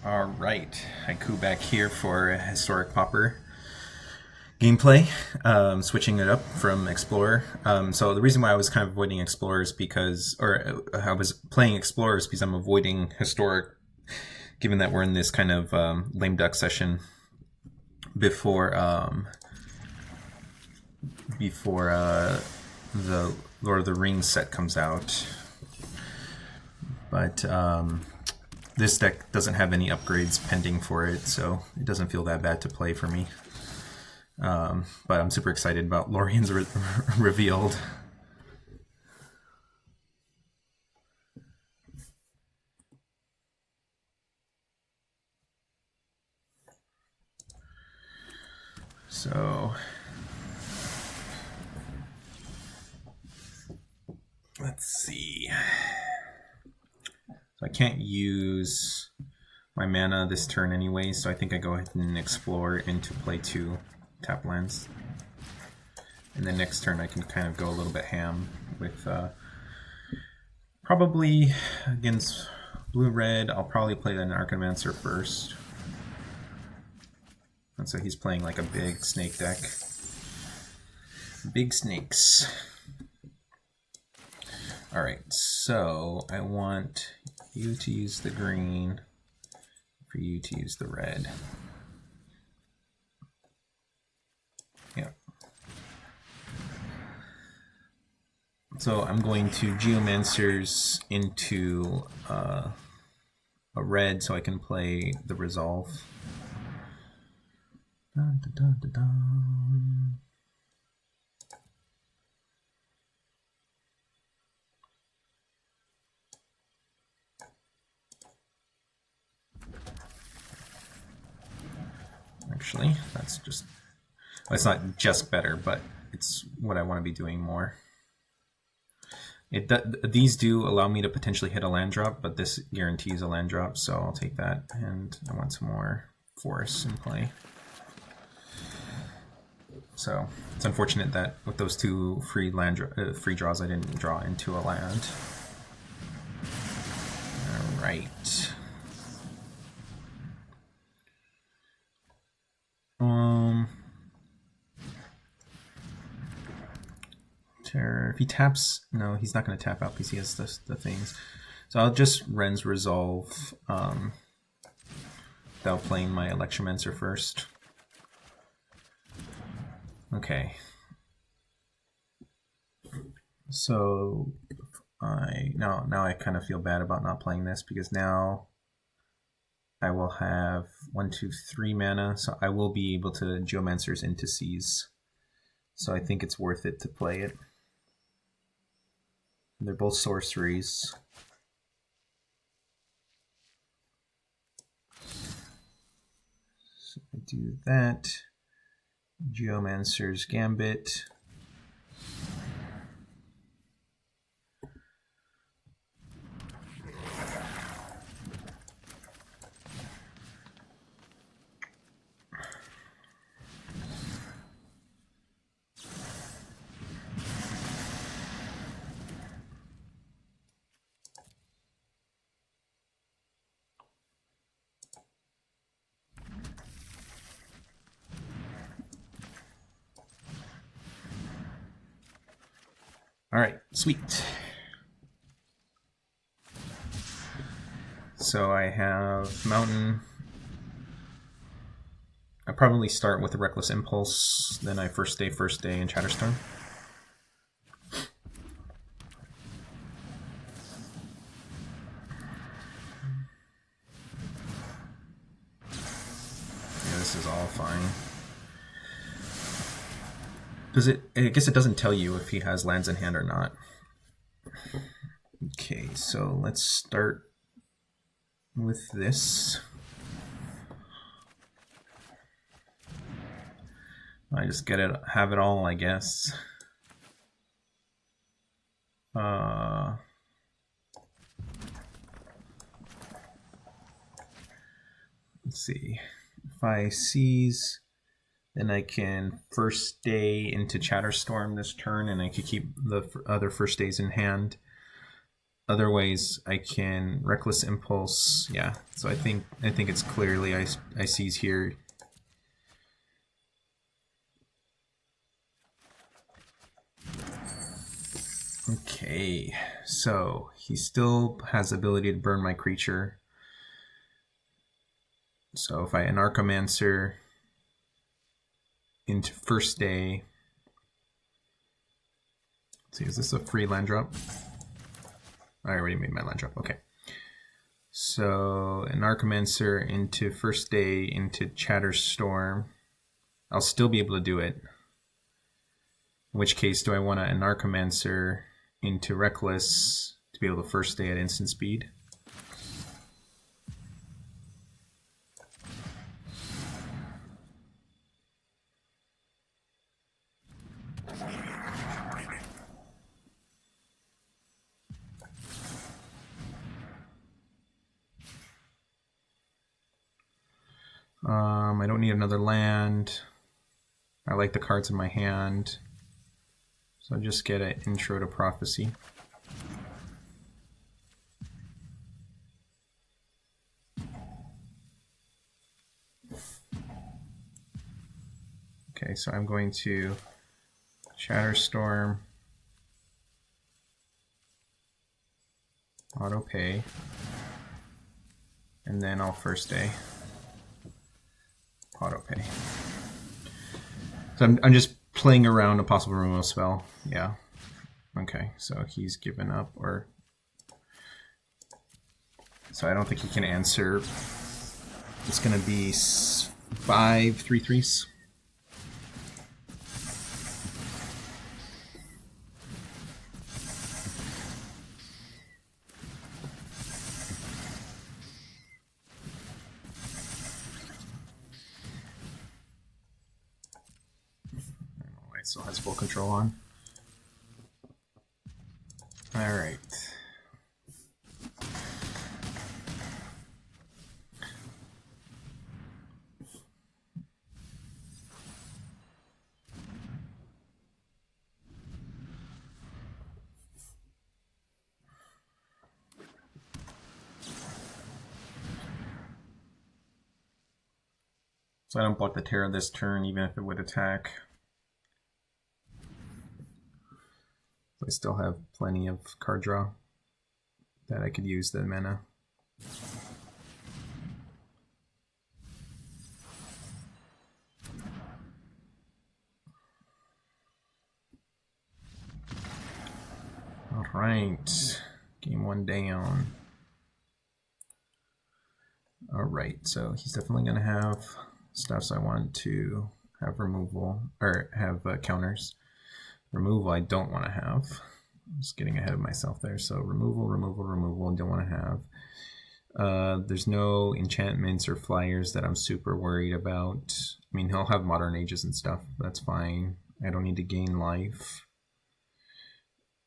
Alright, Haiku back here for Historic Pauper gameplay, switching it up from Explorer. So the reason why I was kind of avoiding Explorer is because, or I was playing Explorer is because I'm avoiding Historic, given that we're in this kind of lame duck session before the Lord of the Rings set comes out. But this deck doesn't have any upgrades pending for it, so it doesn't feel that bad to play for me. But I'm super excited about Lorien's revealed. So let's see. So I can't use my mana this turn anyway, so I think I go ahead and explore into play 2 tap lands. And then next turn I can kind of go a little bit ham with probably against blue-red. I'll probably play the Anarchomancer first. And so he's playing like a big snake deck. Big snakes. Alright, so I want you to use the green, for you to use the red. Yep. So I'm going to Geomancers into a red so I can play the Resolve. Dun, dun, dun, dun, dun. Actually, that's just, well, it's not just better, but it's what I want to be doing more. These do allow me to potentially hit a land drop, but this guarantees a land drop, so I'll take that. And I want some more forests in play. So it's unfortunate that with those two free draws, I didn't draw into a land. All right. If he taps, no, he's not going to tap out because he has the things. So I'll just Wrenn's Resolve without playing my Electromancer first. Okay. So now I kind of feel bad about not playing this because now I will have 1, 2, 3 mana, so I will be able to Geomancers into Seas. So I think it's worth it to play it. They're both sorceries. So I do that. Geomancer's Gambit. All right, sweet. So I have Mountain. I probably start with a Reckless Impulse, then I first day, and Chatterstorm. Yeah, this is all fine. I guess it doesn't tell you if he has lands in hand or not. Okay, so let's start with this. I just have it all, I guess. Let's see. If I seize, then I can first day into Chatterstorm this turn, and I could keep the other first days in hand. other ways I can Reckless Impulse. Yeah, so I think it's clearly I seize here. Okay, so he still has the ability to burn my creature. So if I Anarchomancer into First Day. Let's see, is this a free land drop? I already made my land drop. Okay. So Anarchomancer into First Day into Chatterstorm. I'll still be able to do it. In which case, do I want to Anarchomancer into Reckless to be able to First Day at instant speed? I don't need another land. I like the cards in my hand. So I'll just get an Intro to Prophecy. Okay, so I'm going to Chatterstorm, auto pay, and then I'll First Day, auto pay. So I'm just playing around a possible removal spell. Yeah. Okay, so he's given up, or so I don't think he can answer. It's gonna be 5 3/3s. Still has full control on. All right. So I don't block the Terror this turn, even if it would attack. I still have plenty of card draw that I could use the mana. All right, game 1 down. All right, so he's definitely going to have stuff, so I want to have removal, or have counters. Removal I don't want to have. I'm just getting ahead of myself there. So removal, I don't want to have. There's no enchantments or flyers that I'm super worried about. I mean, he'll have Modern Ages and stuff. That's fine. I don't need to gain life.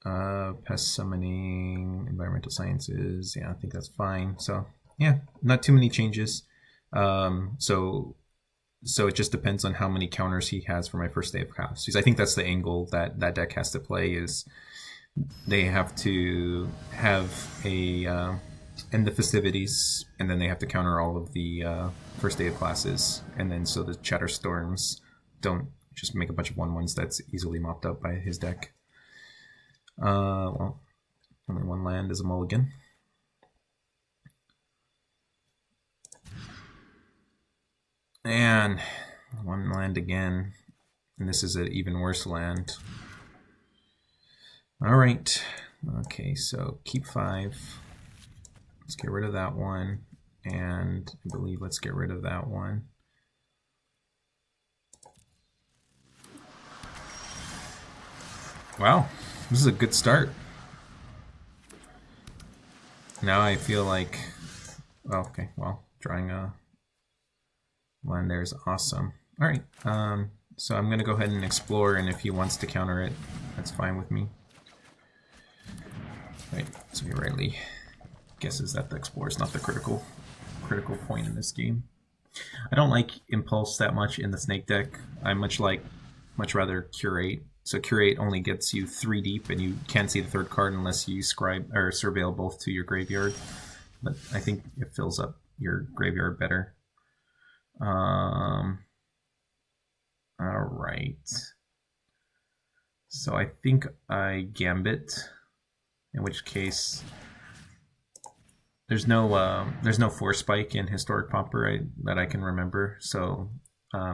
Pest Summoning, Environmental Sciences. Yeah, I think that's fine. So yeah, not too many changes. So it just depends on how many counters he has for my First Day of Chaos. Because I think that's the angle that that deck has to play, is they have to have a end the festivities, and then they have to counter all of the First Day of classes, and then so the Chatterstorms don't just make a bunch of 1/1s that's easily mopped up by his deck. Well, only one land is a mulligan. And one land again, and this is an even worse land. All right, okay, so keep 5. Let's get rid of that one, and I believe let's get rid of that one. Wow, this is a good start. Now I feel like, well, okay, well, drawing a land there is awesome. All right, so I'm gonna go ahead and explore, and if he wants to counter it, that's fine with me. Right, so he rightly guesses that the explore is not the critical point in this game. I don't like Impulse that much in the Snake deck. I much rather Curate So Curate only gets you 3 deep, and you can't see the 3rd card unless you scribe or surveil both to your graveyard. But I think it fills up your graveyard better. All right. So I think I Gambit, in which case there's no Force Spike in Historic Pauper that I can remember. So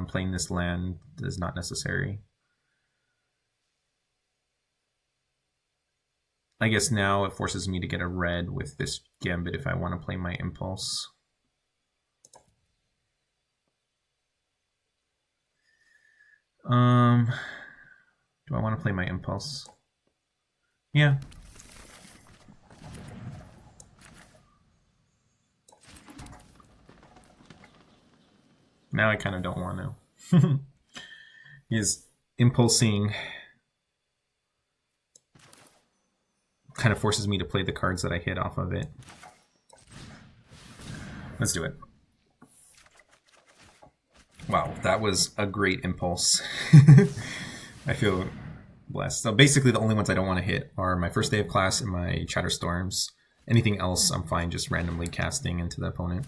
playing this land is not necessary. I guess now it forces me to get a red with this Gambit if I want to play my Impulse. Do I want to play my Impulse? Yeah. Now I kind of don't want to. He's impulsing. Kind of forces me to play the cards that I hit off of it. Let's do it. Wow, that was a great impulse. I feel blessed. So basically the only ones I don't want to hit are my first day of class and my Chatterstorms. Anything else I'm fine just randomly casting into the opponent.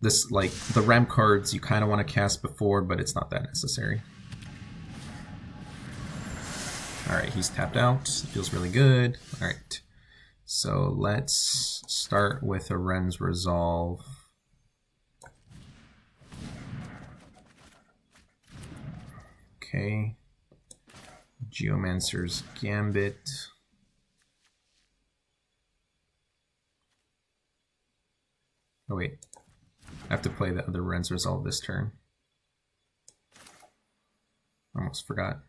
This, like, the ramp cards you kind of want to cast before, but it's not that necessary. Alright, he's tapped out. Feels really good. Alright, so let's start with a Wrenn's Resolve. Okay. Geomancer's Gambit. Oh wait, I have to play the other Wrenn's Resolve this turn. Almost forgot.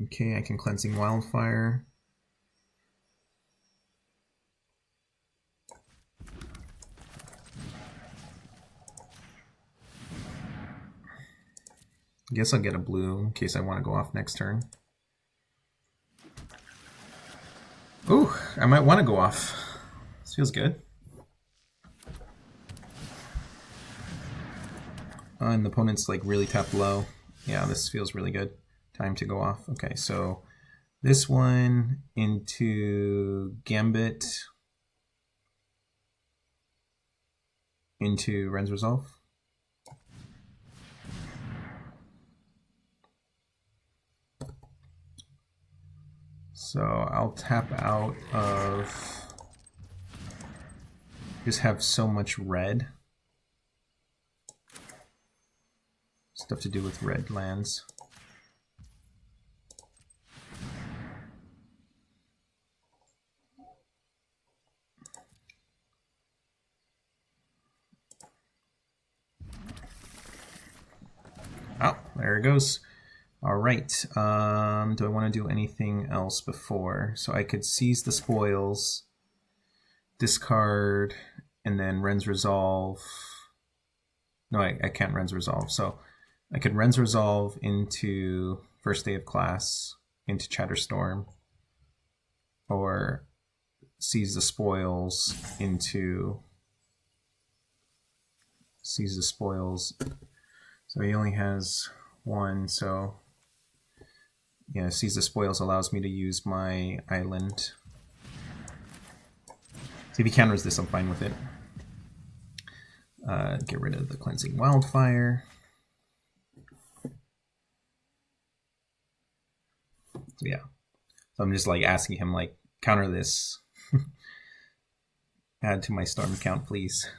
Okay, I can Cleansing Wildfire. I guess I'll get a blue in case I want to go off next turn. Ooh, I might want to go off. This feels good. And the opponent's like really tapped low. Yeah, this feels really good. Time to go off. Okay, so this one into Gambit, into Wrenn's Resolve. So I'll tap out of, just have so much red. Stuff to do with red lands. Oh, there it goes. All right. Do I want to do anything else before? So I could seize the spoils, discard, and then Wrenn's Resolve. No, I can't Wrenn's Resolve. So I could Wrenn's Resolve into first day of class, into Chatterstorm, or seize the spoils into seize the spoils. So he only has one, so yeah, seize the spoils allows me to use my island. So if he counters this, I'm fine with it. Get rid of the Cleansing Wildfire. So yeah, so I'm just like asking him, like, counter this. Add to my storm count, please.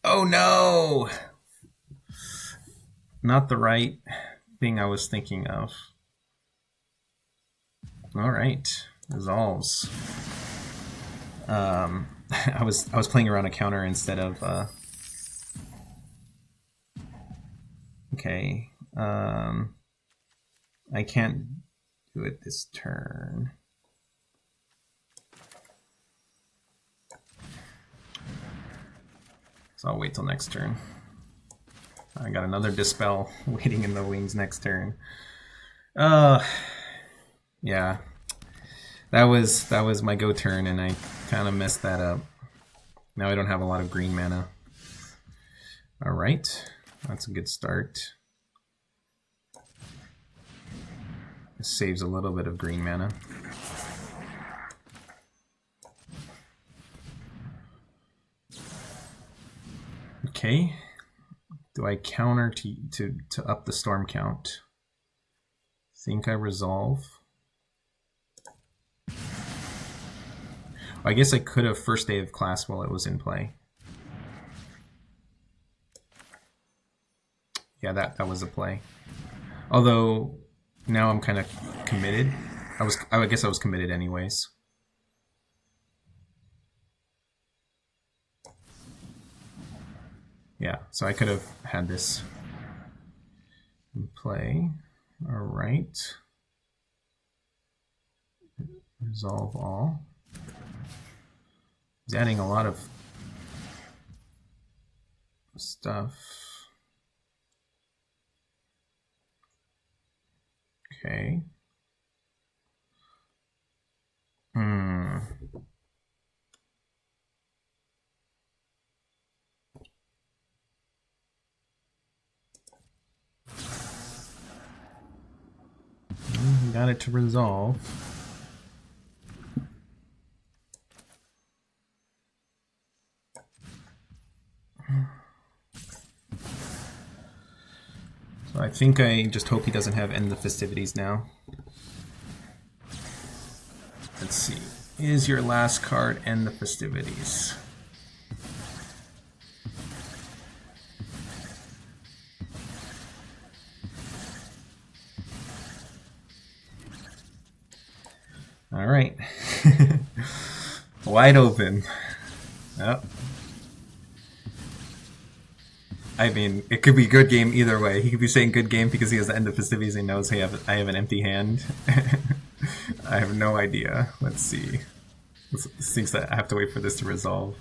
Oh no! Not the right thing I was thinking of. All right, resolves. I was playing around a counter instead of. Okay. I can't do it this turn. So I'll wait till next turn. I got another Dispel waiting in the wings next turn. Yeah. That was my go turn, and I kind of messed that up. Now I don't have a lot of green mana. All right, that's a good start. This saves a little bit of green mana. Okay, do I counter to up the storm count? Think I resolve. I guess I could have first day of class while it was in play. Yeah, that was a play. Although now I'm kind of committed. I guess I was committed anyways. Yeah, so I could have had this in play. All right. Resolve all. He's adding a lot of stuff. Okay. Got it to resolve. So I think I just hope he doesn't have End the Festivities now. Let's see. Is your last card End the Festivities? All right. Wide open. Oh. I mean, it could be good game either way. He could be saying good game because he has the End of Festivities and knows I have an empty hand. I have no idea. Let's see. This thinks that I have to wait for this to resolve.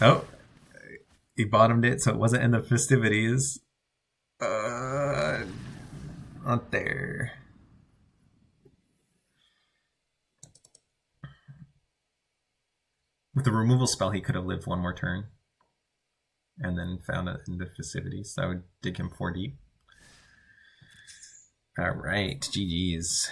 Oh, he bottomed it, so it wasn't End of Festivities. Not there. With the removal spell, he could have lived one more turn. And then found it in the Festivities. That would dig him 4 deep. Alright, GG's.